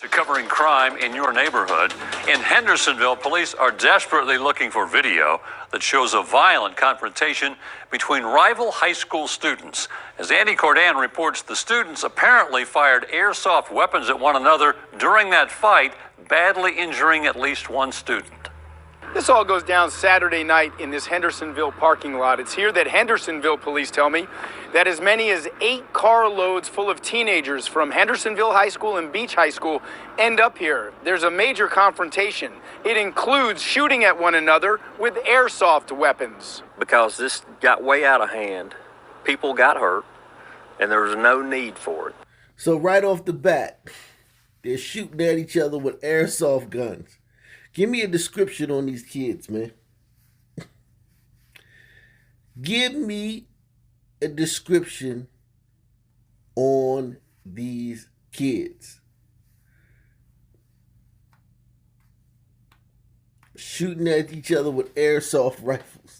To covering crime in your neighborhood. In Hendersonville, police are desperately looking for video that shows a violent confrontation between rival high school students. As Andy Cordan reports, the students apparently fired airsoft weapons at one another during that fight, badly injuring at least one student. This all goes down Saturday night in this Hendersonville parking lot. It's here that Hendersonville police tell me that as many as 8 carloads full of teenagers from Hendersonville High School and Beach High School end up here. There's a major confrontation. It includes shooting at one another with airsoft weapons. Because this got way out of hand, people got hurt, and there was no need for it. So right off the bat, they're shooting at each other with airsoft guns. Give me a description on these kids, man. Give me a description on these kids. Shooting at each other with airsoft rifles.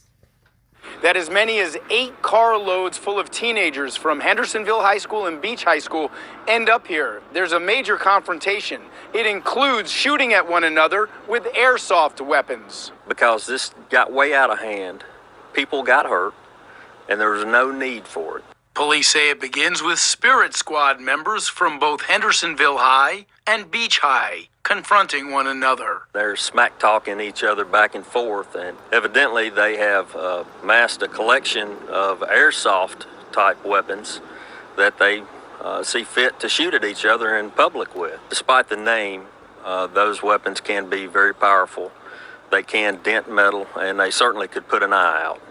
That as many as 8 carloads full of teenagers from Hendersonville High School and Beach High School end up here. There's a major confrontation. It includes shooting at one another with airsoft weapons. Because this got way out of hand, people got hurt, and there was no need for it. Police say it begins with Spirit Squad members from both Hendersonville High and Beach High confronting one another. They're smack talking each other back and forth, and evidently they have amassed a collection of airsoft type weapons that they see fit to shoot at each other in public with. Despite the name, those weapons can be very powerful. They can dent metal, and they certainly could put an eye out.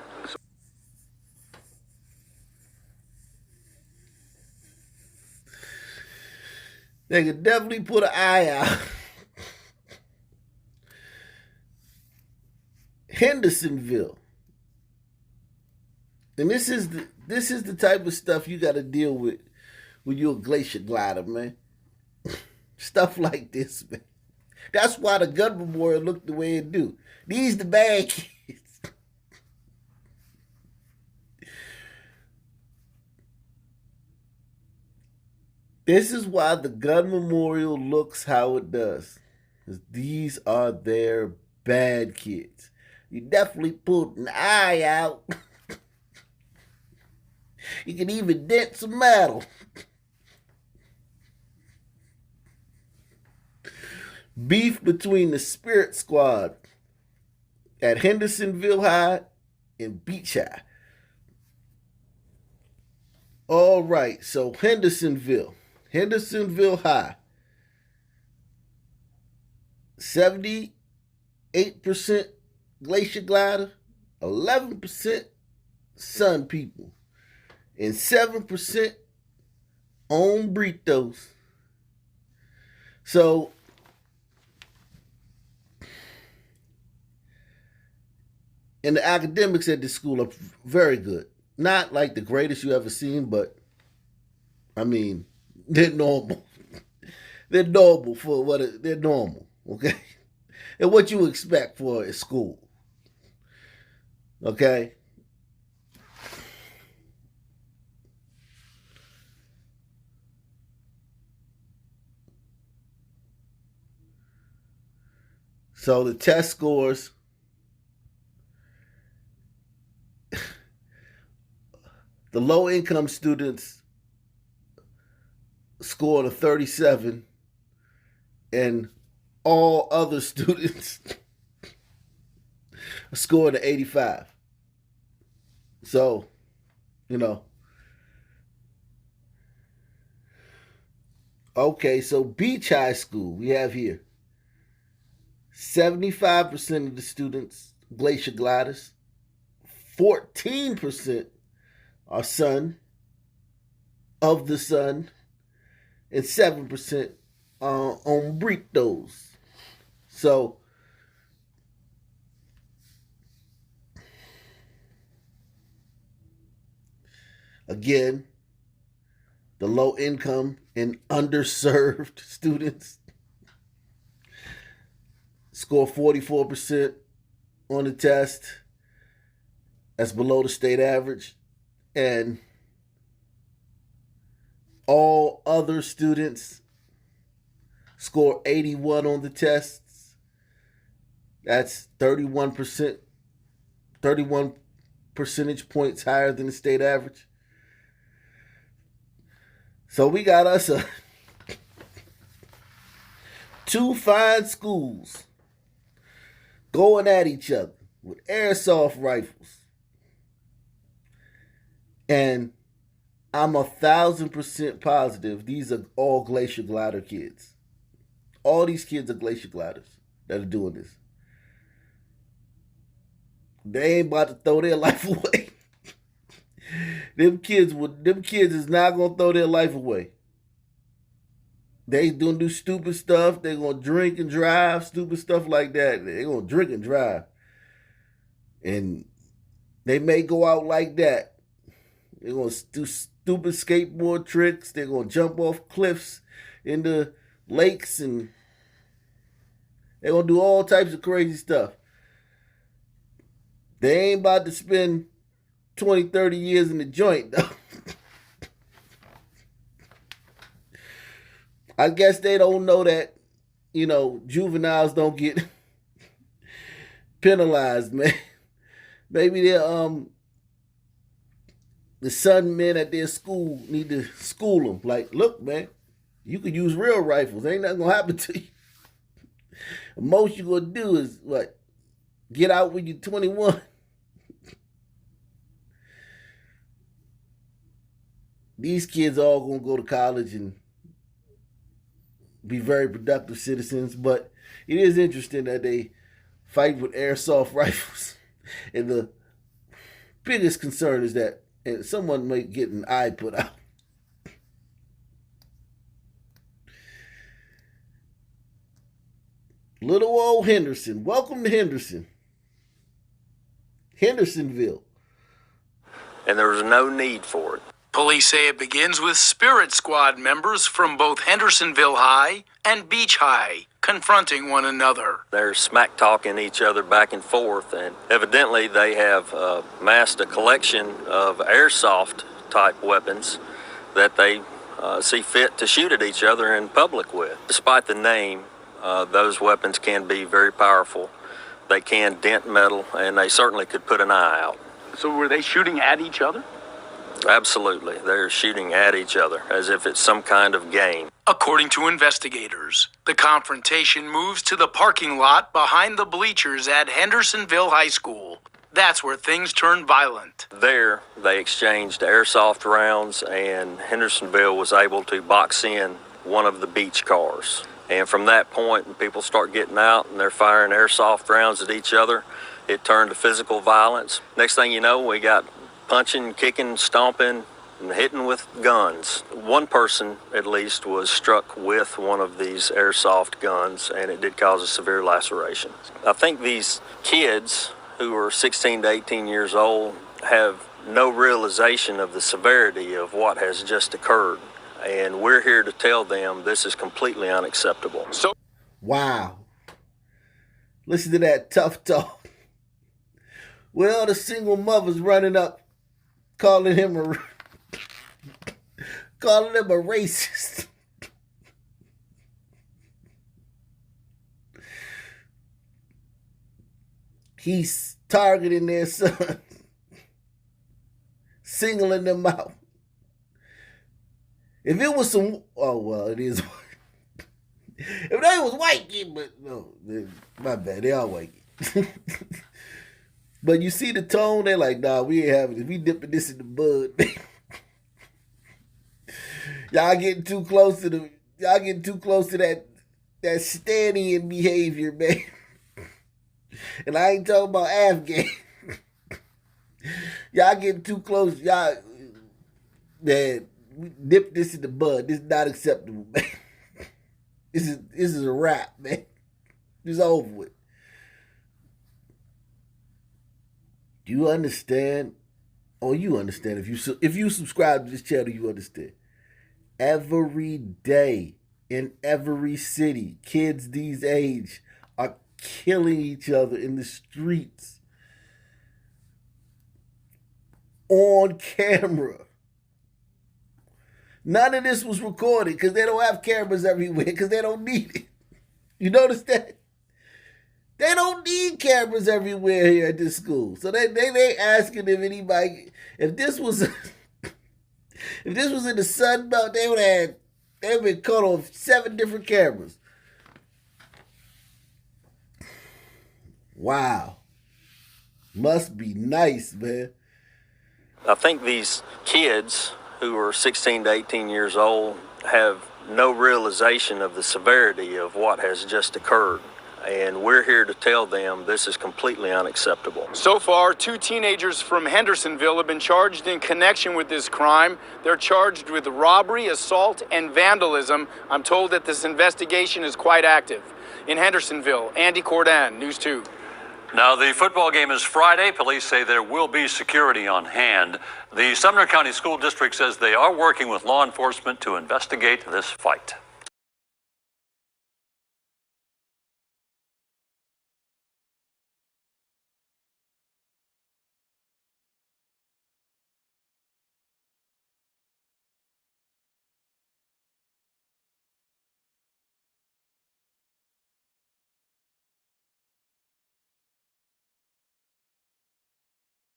They could definitely put an eye out. Hendersonville. And this is the type of stuff you got to deal with when you're a glacier glider, man. Stuff like this, man. That's why the gun memorial looked the way it do. These the bad kids. This is why the gun memorial looks how it does. Because these are their bad kids. You definitely put an eye out. You can even dent some metal. Beef between the Spirit Squad at Hendersonville High and Beach High. All right, so Hendersonville High. 78% glacier glider, 11% sun people, and 7% hombritos. So and the academics at this school are very good. Not like the greatest you ever seen, but I mean, they're normal. They're normal for what they're normal, okay? And what you expect for a school. Okay? So the test scores, the low-income students scored a 37, and all other students scored an 85. So, you know. Okay, so Beach High School, we have here 75% of the students glacier gliders, 14% are son of the sun, and 7% are hombritos. So, again, the low income and underserved students score 44% on the test. That's below the state average. And all other students score 81 on the tests. That's 31 percentage points higher than the state average. So we got us two fine schools going at each other with airsoft rifles. And I'm 1,000% positive these are all Glacier Glider kids. All these kids are Glacier Gliders that are doing this. They ain't about to throw their life away. Them kids is not gonna throw their life away. They gonna do stupid stuff. They gonna drink and drive, stupid stuff like that. They gonna drink and drive, and they may go out like that. They're gonna do stupid skateboard tricks. They're gonna jump off cliffs into lakes, and they're gonna do all types of crazy stuff. They ain't about to spend 20, 30 years in the joint, though. I guess they don't know that, juveniles don't get penalized, man. Maybe they're, the son men at their school need to school them. Like, look, man, you can use real rifles. Ain't nothing gonna happen to you. The most you gonna do is, what, get out when you're 21. These kids all gonna go to college and be very productive citizens, but it is interesting that they fight with airsoft rifles. And the biggest concern is that someone may get an eye put out. Little old Henderson. Welcome to Henderson. Hendersonville. And there was no need for it. Police say it begins with Spirit Squad members from both Hendersonville High and Beach High confronting one another. They're smack talking each other back and forth, and evidently they have amassed a collection of airsoft type weapons that they see fit to shoot at each other in public with. Despite the name, those weapons can be very powerful. They can dent metal, and they certainly could put an eye out. So were they shooting at each other? Absolutely. They're shooting at each other as if it's some kind of game. According to investigators, the confrontation moves to the parking lot behind the bleachers at Hendersonville High School. That's where things turn violent. There, they exchanged airsoft rounds, and Hendersonville was able to box in one of the beach cars. And from that point, when people start getting out and they're firing airsoft rounds at each other, it turned to physical violence. Next thing you know, we got punching, kicking, stomping, and hitting with guns. One person, at least, was struck with one of these airsoft guns, and it did cause a severe laceration. I think these kids who are 16 to 18 years old have no realization of the severity of what has just occurred, and we're here to tell them this is completely unacceptable. Wow. Listen to that tough talk. Well, the single mother's running up, calling him a racist. He's targeting their son, singling them out. If it was some, oh well, it is. If they was white kid, but no, my bad, they are white kids. But you see the tone, they're like, nah, we ain't having it. We dipping this in the bud. Y'all getting too close to that Stanian behavior, man. And I ain't talking about Afghan. Y'all getting too close. Y'all, man, we dip this in the bud. This is not acceptable, man. This is a wrap, man. It's over with. Do you understand? Oh, you understand. If you subscribe to this channel, you understand. Every day in every city, kids these age are killing each other in the streets on camera. None of this was recorded because they don't have cameras everywhere because they don't need it. You notice that? They don't need cameras everywhere here at this school. So they asking if anybody, if this was if this was in the Sun Belt, they would have been caught on 7 different cameras. Wow. Must be nice, man. I think these kids who are 16 to 18 years old have no realization of the severity of what has just occurred. And we're here to tell them this is completely unacceptable. So far, 2 teenagers from Hendersonville have been charged in connection with this crime. They're charged with robbery, assault, and vandalism. I'm told that this investigation is quite active. In Hendersonville, Andy Cordan, News 2. Now, the football game is Friday. Police say there will be security on hand. The Sumner County School District says they are working with law enforcement to investigate this fight.